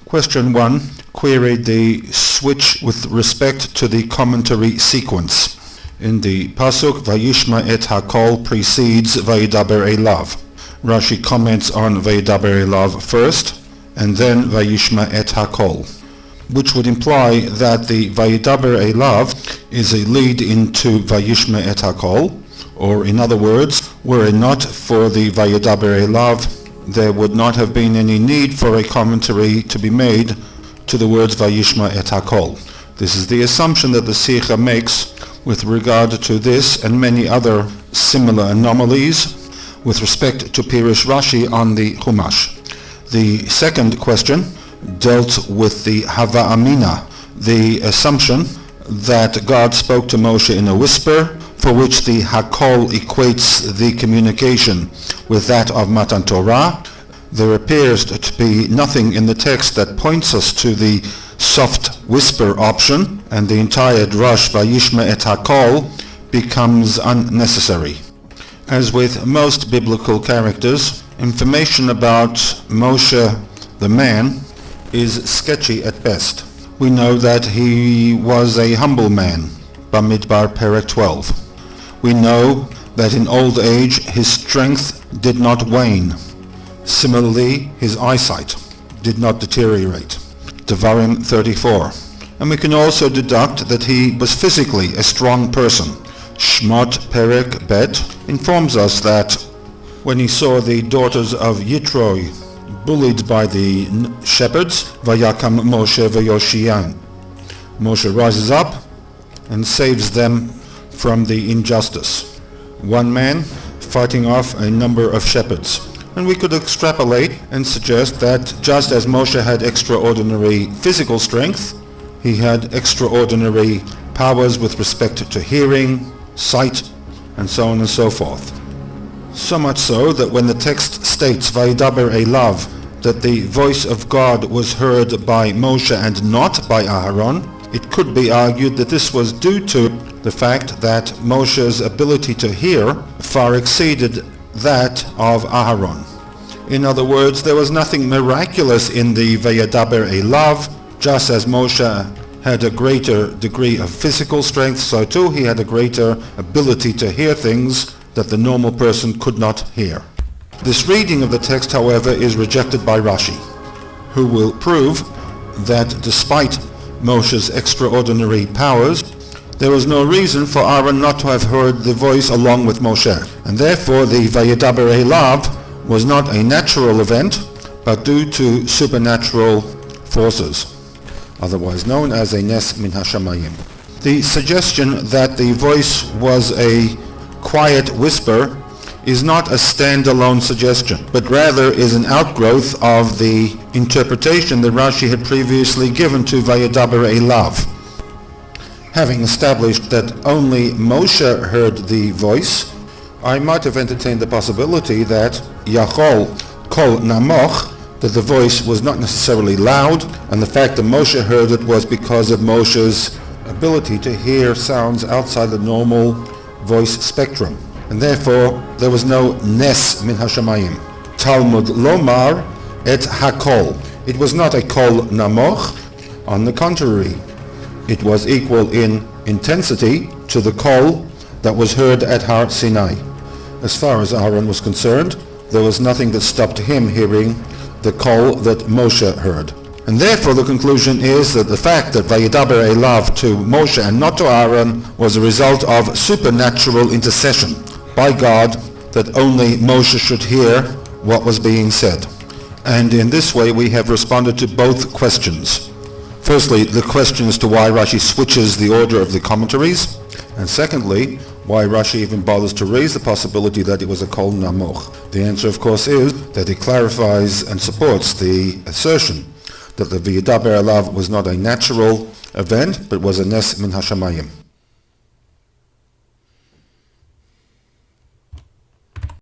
Question 1. Query the switch with respect to the commentary sequence. In the Pasuk, Vayishma et HaKol precedes Vayidaber Elav. Rashi comments on Vayidaber Elav first, and then Vayishma et HaKol, which would imply that the Vayidaber Elav is a lead into Vayishma et HaKol, or in other words, were it not for the Vayidaber Elav, there would not have been any need for a commentary to be made to the words Vayishma et HaKol. This is the assumption that the SICHAH makes with regard to this and many other similar anomalies with respect to Pirush Rashi on the Chumash. The second question dealt with the Hava Amina, the assumption that God spoke to Moshe in a whisper, for which the HaKol equates the communication with that of Matan Torah. There appears to be nothing in the text that points us to the soft whisper option, and the entire drush Vayishma et HaKol becomes unnecessary. As with most biblical characters, information about Moshe the man is sketchy at best. We know that he was a humble man, Bamidbar Perek 12. We know that in old age his strength did not wane. Similarly, his eyesight did not deteriorate. Devarim 34. And we can also deduct that he was physically a strong person. Shmot Perek Bet informs us that when he saw the daughters of Yitroi bullied by the shepherds, Vayakam Moshe Vayoshiyan, Moshe rises up and saves them from the injustice. One man fighting off a number of shepherds. And we could extrapolate and suggest that just as Moshe had extraordinary physical strength, he had extraordinary powers with respect to hearing, sight, and so on and so forth. So much so that when the text states Vayidaber Elav, that the voice of God was heard by Moshe and not by Aharon, it could be argued that this was due to the fact that Moshe's ability to hear far exceeded that of Aharon. In other words, there was nothing miraculous in the Vayidaber Elav. Just as Moshe had a greater degree of physical strength, so too he had a greater ability to hear things that the normal person could not hear. This reading of the text, however, is rejected by Rashi, who will prove that despite Moshe's extraordinary powers, there was no reason for Aaron not to have heard the voice along with Moshe, and therefore the Vayidaber Elav was not a natural event, but due to supernatural forces, otherwise known as a Nes Min HaShamayim. The suggestion that the voice was a quiet whisper is not a standalone suggestion, but rather is an outgrowth of the interpretation that Rashi had previously given to Vayidaber Elav. Having established that only Moshe heard the voice, I might have entertained the possibility that Yachol Kol Namoch, that the voice was not necessarily loud, and the fact that Moshe heard it was because of Moshe's ability to hear sounds outside the normal voice spectrum. And therefore, there was no Nes Min HaShamayim. Talmud Lomar et HaKol. It was not a Kol Namoch. On the contrary, it was equal in intensity to the Kol that was heard at Har Sinai. As far as Aaron was concerned, there was nothing that stopped him hearing the Kol that Moshe heard. And therefore the conclusion is that the fact that Vayidaber Elav to Moshe and not to Aaron was a result of supernatural intercession by God, that only Moshe should hear what was being said. And in this way we have responded to both questions. Firstly, the question as to why Rashi switches the order of the commentaries, and secondly, why Rashi even bothers to raise the possibility that it was a Kol Namoch. The answer, of course, is that it clarifies and supports the assertion that the Vayidaber Elav was not a natural event, but was a Nes Min HaShamayim.